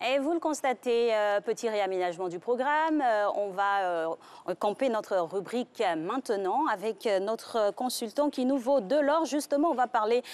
Et vous le constatez, petit réaménagement du programme. On va camper notre rubrique maintenant avec notre consultant qui nous vaut de l'or. Justement, on va parler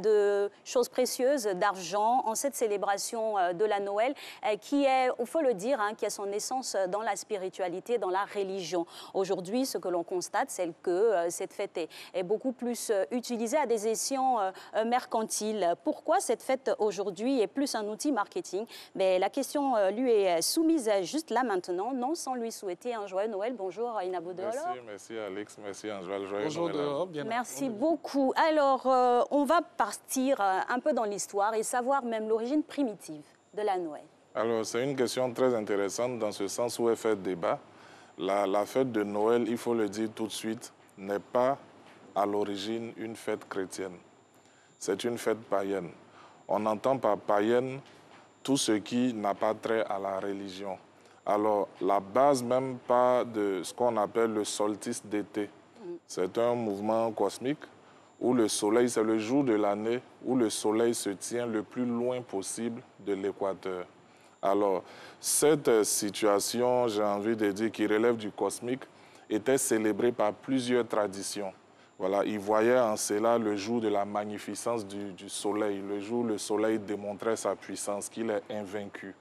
de choses précieuses, d'argent en cette célébration de la Noël qui est, il faut le dire, qui a son essence dans la spiritualité, dans la religion. Aujourd'hui, ce que l'on constate, c'est que cette fête est beaucoup plus utilisée à des escients mercantiles. Pourquoi cette fête aujourd'hui est plus un outil marketing? La question lui est soumise juste là maintenant, non sans lui souhaiter un joyeux Noël. Bonjour Inabou Dehors. Merci Alex, merci Angèle. Bonjour Dehors, bien. Merci beaucoup. Alors, on va partir un peu dans l'histoire et savoir même l'origine primitive de la Noël. Alors, c'est une question très intéressante dans ce sens où elle fait débat. La fête de Noël, il faut le dire tout de suite, n'est pas à l'origine une fête chrétienne. C'est une fête païenne. On entend par païenne tout ce qui n'a pas trait à la religion. Alors, la base même pas de ce qu'on appelle le solstice d'été. C'est un mouvement cosmique où le soleil, c'est le jour de l'année où le soleil se tient le plus loin possible de l'équateur. Alors, cette situation, j'ai envie de dire, qui relève du cosmique, était célébrée par plusieurs traditions. Voilà, ils voyaient en cela le jour de la magnificence du soleil, le jour où le soleil démontrait sa puissance, qu'il est invaincu.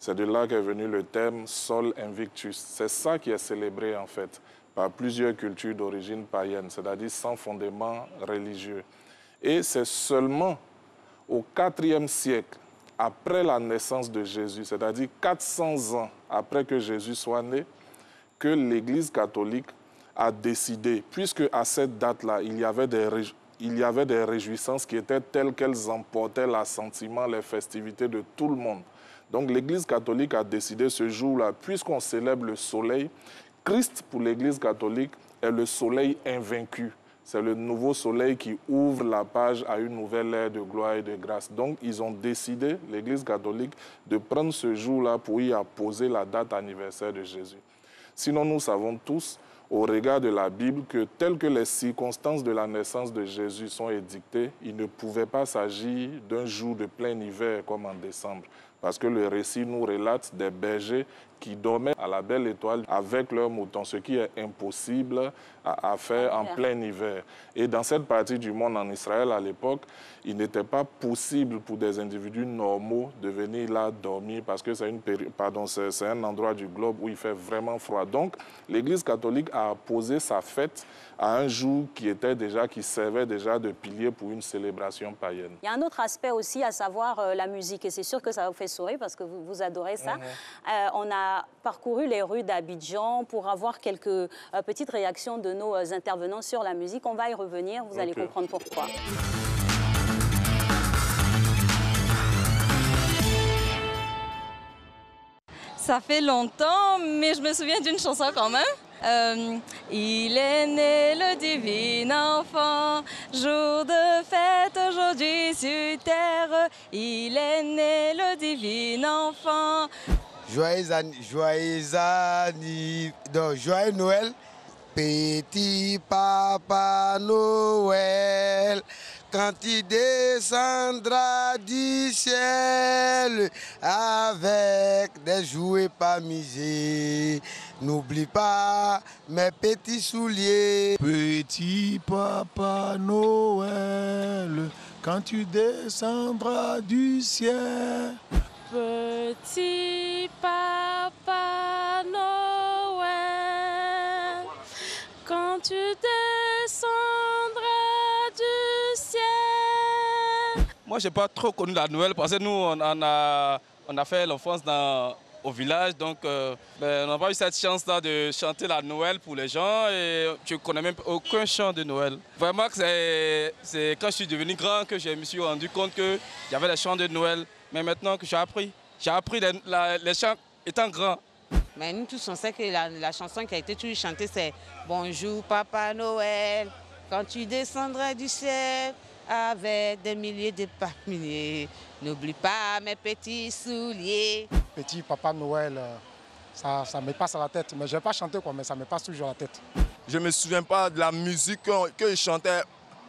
C'est de là qu'est venu le terme Sol Invictus. C'est ça qui est célébré en fait par plusieurs cultures d'origine païenne, c'est-à-dire sans fondement religieux. Et c'est seulement au IVe siècle, après la naissance de Jésus, c'est-à-dire 400 ans après que Jésus soit né, que l'Église catholique a décidé, puisque à cette date-là, il y avait des réjouissances qui étaient telles qu'elles emportaient l'assentiment, les festivités de tout le monde. Donc l'Église catholique a décidé ce jour-là, puisqu'on célèbre le soleil, Christ pour l'Église catholique est le soleil invaincu. C'est le nouveau soleil qui ouvre la page à une nouvelle ère de gloire et de grâce. Donc ils ont décidé, l'Église catholique, de prendre ce jour-là pour y apposer la date anniversaire de Jésus. Sinon, nous savons tous, au regard de la Bible, que telles que les circonstances de la naissance de Jésus sont édictées, il ne pouvait pas s'agir d'un jour de plein hiver comme en décembre. Parce que le récit nous relate des bergers qui dormaient à la belle étoile avec leurs moutons, ce qui est impossible à faire en plein hiver. Et dans cette partie du monde, en Israël à l'époque, il n'était pas possible pour des individus normaux de venir là dormir parce que c'est un endroit du globe où il fait vraiment froid. Donc, l'Église catholique a posé sa fête à un jour qui servait déjà de pilier pour une célébration païenne. Il y a un autre aspect aussi, à savoir la musique. Et c'est sûr que ça vous fait sourire parce que vous adorez ça. On a parcouru les rues d'Abidjan pour avoir quelques petites réactions de nos intervenants sur la musique. On va y revenir, vous allez comprendre pourquoi. Ça fait longtemps, mais je me souviens d'une chanson quand même. Il est né le divin enfant, jour de fête aujourd'hui sur terre. Il est né le divin enfant. Joyeux Noël, petit papa Noël. Quand il descendra du ciel avec des jouets pas misés, n'oublie pas mes petits souliers. Petit papa Noël, quand tu descendras du ciel. Petit papa Noël, quand tu descendras du ciel. Moi, je n'ai pas trop connu la Noël parce que nous, on a fait l'enfance au village. Donc, on n'a pas eu cette chance-là de chanter la Noël pour les gens. Et je ne connais même aucun chant de Noël. Vraiment, c'est quand je suis devenu grand que je me suis rendu compte qu'il y avait des chants de Noël. Mais maintenant que j'ai appris les chants étant grand. Mais nous tous, on sait que la chanson qui a été toujours chantée, c'est « Bonjour Papa Noël, quand tu descendras du ciel avec des milliers de palmiers, n'oublie pas mes petits souliers. » Petit papa Noël, ça me passe à la tête. Mais je ne vais pas chanter, mais ça me passe toujours à la tête. Je ne me souviens pas de la musique que je chantais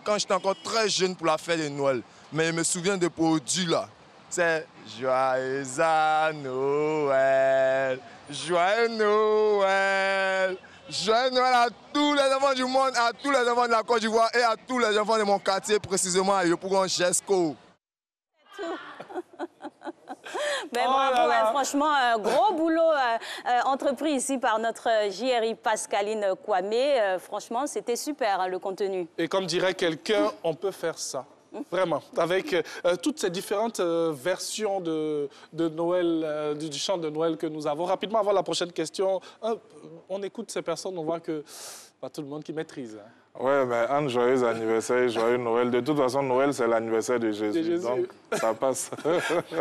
quand j'étais encore très jeune pour la fête de Noël. Mais je me souviens des produits là. c'est joyeux à Noël, joyeux Noël. Joyeux Noël à tous les enfants du monde, à tous les enfants de la Côte d'Ivoire et à tous les enfants de mon quartier, précisément à Yopougon Jesco. Ben, bravo, franchement, gros boulot entrepris ici par notre JRI Pascaline Kwame. Franchement, c'était super, hein, le contenu. Et comme dirait quelqu'un, on peut faire ça. Vraiment, avec toutes ces différentes versions de Noël, du chant de Noël que nous avons. Rapidement, avant la prochaine question, on écoute ces personnes, on voit que pas tout le monde qui maîtrise. Hein. Ouais, mais un joyeux anniversaire, joyeux Noël. De toute façon, Noël, c'est l'anniversaire de Jésus. Donc, ça passe.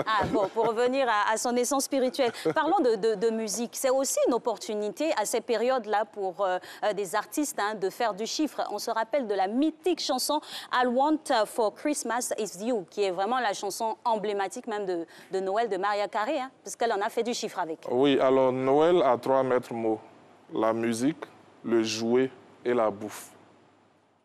Ah, bon, pour revenir à son essence spirituelle, parlons de musique. C'est aussi une opportunité à ces périodes-là pour des artistes, hein, de faire du chiffre. On se rappelle de la mythique chanson I Want for Christmas Is You, qui est vraiment la chanson emblématique même de Noël de Mariah Carey, hein, parce qu'elle en a fait du chiffre avec. Oui, alors Noël a 3 maîtres mots. La musique, le jouet et la bouffe.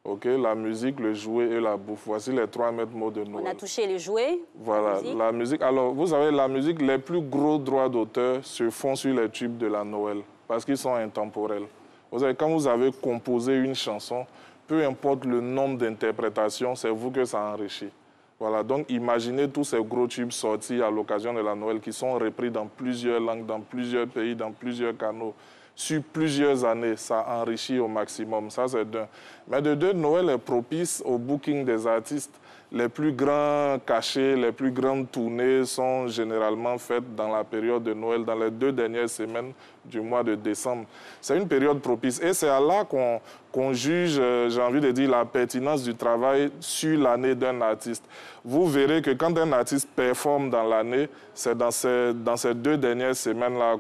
Ok, la musique, le jouet et la bouffe. Voici les 3 maîtres mots de Noël. On a touché les jouets. Voilà, la musique. Alors, vous savez, la musique, les plus gros droits d'auteur se font sur les tubes de la Noël parce qu'ils sont intemporels. Vous savez, quand vous avez composé une chanson, peu importe le nombre d'interprétations, c'est vous que ça enrichit. Voilà, donc imaginez tous ces gros tubes sortis à l'occasion de la Noël qui sont repris dans plusieurs langues, dans plusieurs pays, dans plusieurs canaux. Sur plusieurs années, ça enrichit au maximum. Ça, c'est d'un. Mais de deux, Noël est propice au booking des artistes. Les plus grands cachets, les plus grandes tournées sont généralement faites dans la période de Noël, dans les 2 dernières semaines du mois de décembre. C'est une période propice. Et c'est là qu'on juge, j'ai envie de dire, la pertinence du travail sur l'année d'un artiste. Vous verrez que quand un artiste performe dans l'année, c'est dans ces 2 dernières semaines-là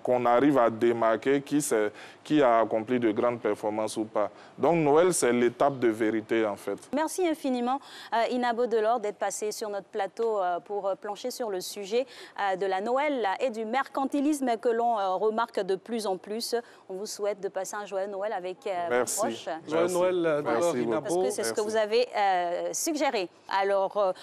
qu'on arrive à démarquer qui a accompli de grandes performances ou pas. Donc Noël, c'est l'étape de vérité, en fait. Merci infiniment, Ina Baudelord, d'être passée sur notre plateau pour plancher sur le sujet de la Noël et du mercantilisme que l'on remarque de plus en plus. On vous souhaite de passer un joyeux Noël avec vos proches. Joyeux Noël, Ina Beau. Parce que c'est ce que vous avez suggéré. Alors,